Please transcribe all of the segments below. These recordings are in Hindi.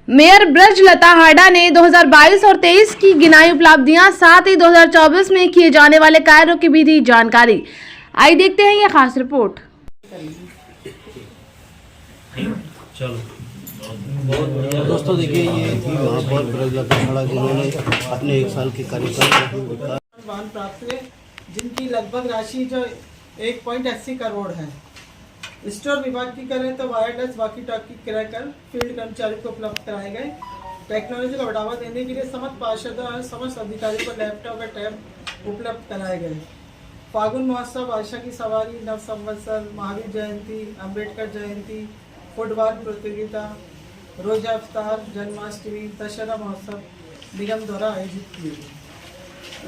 मेयर ब्रजलता हाडा ने 2022 और 23 की गिनाई उपलब्धियां, साथ ही 2024 में किए जाने वाले कार्यों की भी दी जानकारी। आइए देखते हैं ये खास रिपोर्ट। चलो दोस्तों देखिए, ये थी वहाँ पर ब्रजलता हाडा जिन्होंने अपने 1 साल के कार्यकाल प्राप्त हुए, जिनकी लगभग राशि जो 1.80 करोड़ है। स्टोर विभाग की करें तो वायरलेस वॉकी टॉकी क्रय कर फील्ड कर्मचारियों को उपलब्ध कराए गए। टेक्नोलॉजी को बढ़ावा देने के लिए समस्त पार्षदों और समस्त अधिकारियों को लैपटॉप और टैब उपलब्ध कराए गए। फागुन महोत्सव, आशा की सवारी, नव संवत्सर, महावीर जयंती, अम्बेडकर जयंती, फुटबॉल प्रतियोगिता, रोजा अफ्तार, जन्माष्टमी, दशहरा महोत्सव निगम द्वारा आयोजित किए गए।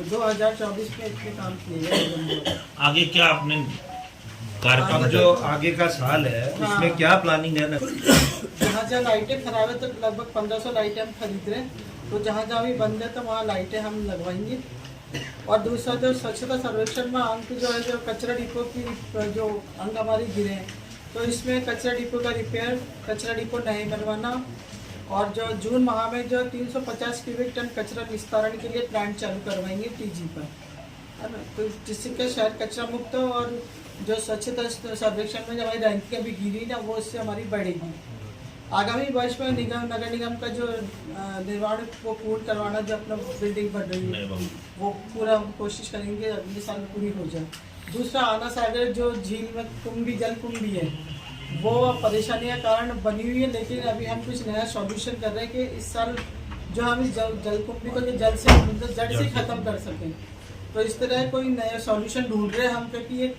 2024 में इतने काम किए गए। आगे क्या आपने कार्यक्रम जो आगे का साल है उसमें क्या प्लानिंग है? जहाँ जहाँ लाइटें खराब है तो लगभग 1500 लाइटें हम खरीद रहे हैं, तो जहाँ जहाँ भी बंद है तो वहाँ लाइटें हम लगवाएंगे। और दूसरा जो स्वच्छता सर्वेक्षण में अंक जो है, जो कचरा डिपो की जो अंक हमारे गिरे हैं, तो इसमें कचरा डिपो का रिपेयर, कचरा डिपो नहीं बनवाना, और जो जून माह में जो 350 क्यूबिक टन कचरा निस्तारण के लिए प्लांट चालू करवाएंगे टीजी पर, है ना, तो जिससे शहर कचरा मुक्त हो। और जो स्वच्छता सर्वेक्षण में जो हमारी रैंकिंग अभी गिरी ना, वो इससे हमारी बढ़ेगी। आगामी वर्ष में नगर निगम का जो निर्माण वो पूर्ण करवाना, जो अपना बिल्डिंग बन रही है वो पूरा हम कोशिश करेंगे अगले साल पूरी हो जाए। दूसरा, आना सागर जो झील में कुंभी जल कुंभी है, वो परेशानी का कारण बनी हुई है, लेकिन अभी हम कुछ नया सॉल्यूशन कर रहे हैं कि इस साल जो हम इस जल कुंभी को जो जड़ से ख़त्म कर सकें। तो इस तरह कोई नया सॉल्यूशन ढूंढ रहे हैं हम, क्योंकि ये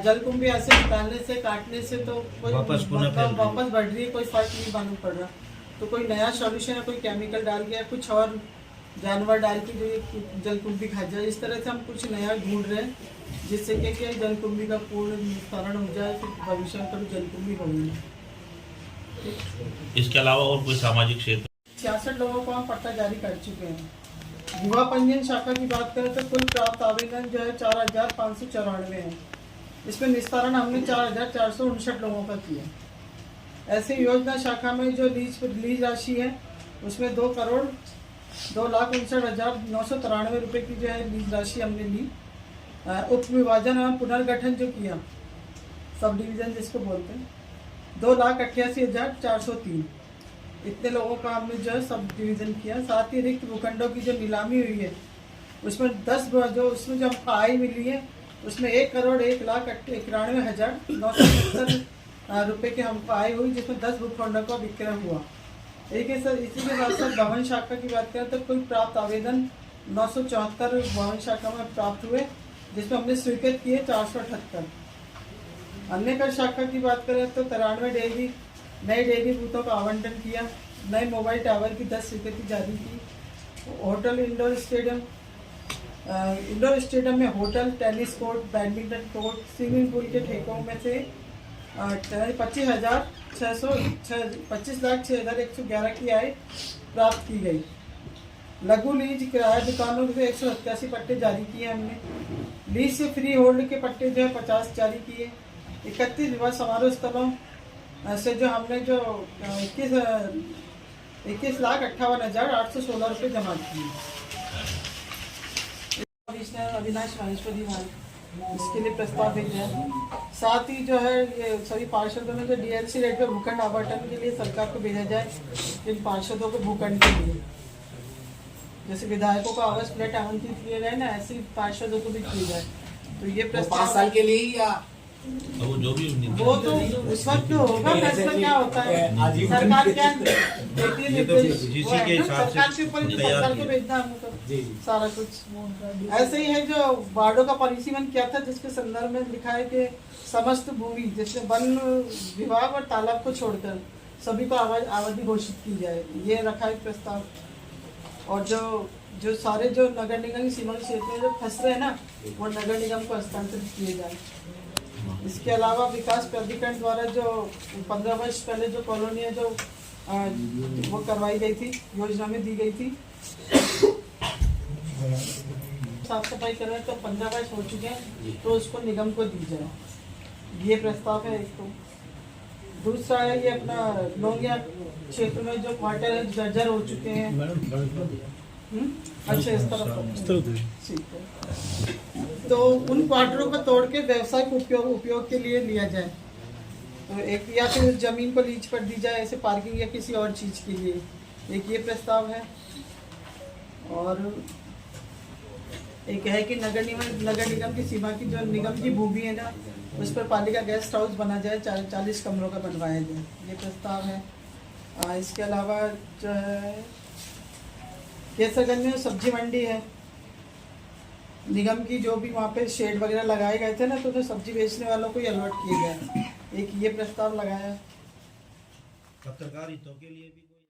जल कुंभी ऐसे निकालने से, काटने से तो कोई वापस बढ़ रही है, कोई फर्क नहीं मालूम पड़ रहा। तो कोई नया सॉल्यूशन है, कोई केमिकल डाल के या कुछ और जानवर डाल के जो ये जल कुंभी खा जाए, इस तरह से हम कुछ नया ढूंढ रहे हैं, जिससे कि जल कुंभी का पूर्ण निस्तारण हो जाए, फिर भविष्य में कभी जल कुंभी होगी। इसके अलावा और कोई सामाजिक क्षेत्र? 66 लोगों को हम पट्टा जारी कर चुके हैं। युवा पंजीयन शाखा की बात करें तो कुल प्राप्त आवेदन जो है 4594 है। इसमें निस्तारण हमने 4459 लोगों का किया। ऐसे योजना शाखा में जो लीज राशि है, उसमें 2,59,993 रुपये की जो है लीज राशि हमने ली। उप विभाजन और पुनर्गठन जो किया, सब डिवीज़न जिसको बोलते हैं, 2,88,403 इतने लोगों का हमने जो है सब डिवीज़न किया। साथ ही रिक्त भूखंडों की जो नीलामी हुई है, उसमें उसमें जो हमको आय मिली है, उसमें 1,91,91,970 रुपये के हमको आय हुई, जिसमें 10 भूखंडों का विक्रय हुआ। इसी के साथ साथ भवन शाखा की बात करें तो कुल प्राप्त आवेदन 974 भवन शाखा में प्राप्त हुए, जिसमें हमने स्वीकृत किए 478। अन्य कर शाखा की बात करें तो 93 नए डेयरी बूथों का आवंटन किया। नए मोबाइल टावर की 10 स्वीकृति जारी की। होटल इंडोर स्टेडियम में hotel, tennis court, badminton court, swimming pool के ठेकों में से 25,06,111 की आय प्राप्त की गई। लघु लीज किराया दुकानों से 187 पट्टे जारी किए हमने। लीज से फ्री होल्ड के पट्टे जो है 50 जारी किए। 31 विवाह समारोह स्थलों से जो हमने जो 21,58,816 रुपये जमा किए। अविनाश माहेश्वरी इसके लिए प्रस्ताव भेजा है। साथ ही जो है ये सभी पार्षदों ने जो डीएलसी रेट पे भूखंड आवंटन के लिए सरकार को भेजा जाए, इन पार्षदों को भूखंड के लिए, जैसे विधायकों को आवास प्लेट आवंटित किए गए ना, ऐसे पार्षदों को भी किए जाए। तो ये प्रस्ताव 5 साल के लिए ही, या वो जो भी वो तो उस वक्त होगा, फैसला क्या होता है, सरकार क्या देती है, सरकार के ऊपर सरकार को भेजना हमको सारा कुछ। ऐसे ही है जो वार्डों का परिसीमन किया था, जिसके संदर्भ में लिखा है कि समस्त भूमि जैसे वन विभाग और तालाब को छोड़कर सभी को आबादी घोषित की जाए, ये रखा है प्रस्ताव। और जो सारे जो नगर निगम की सीमा क्षेत्र में जो फंस रहे हैं ना, वो नगर निगम को हस्तांतरित किए जाए। इसके अलावा विकास प्राधिकरण द्वारा जो 15 वर्ष पहले जो कॉलोनियाँ जो वो करवाई गई थी, योजना में दी गई थी, साफ सफाई कर रहे हैं, तो 15 वर्ष हो चुके हैं, तो उसको निगम को दी जाए, ये प्रस्ताव है। एक तो दूसरा है ये अपना लोंगिया क्षेत्र में जो क्वार्टर है जर्जर हो चुके हैं। अच्छा, इस तरफ ठीक है। तो उन क्वार्टरों को तोड़ के व्यावसायिक उपयोग के लिए लिया जाए, तो एक या फिर जमीन को लीज पर दी जाए ऐसे पार्किंग या किसी और चीज़ के लिए, एक ये प्रस्ताव है। और एक है कि नगर निगम की सीमा की जो निगम की भूमि है ना, उस पर पालिका गेस्ट हाउस बना जाए, 40 कमरों का बनवाया जाए, ये प्रस्ताव है। इसके अलावा जो है केसरगंज में सब्जी मंडी है, निगम की जो भी वहाँ पे शेड वगैरह लगाए गए थे ना, तो जो सब्जी बेचने वालों को ही अलर्ट किए गए, एक ये प्रस्ताव लगाया। पत्रकार हितों के लिए भी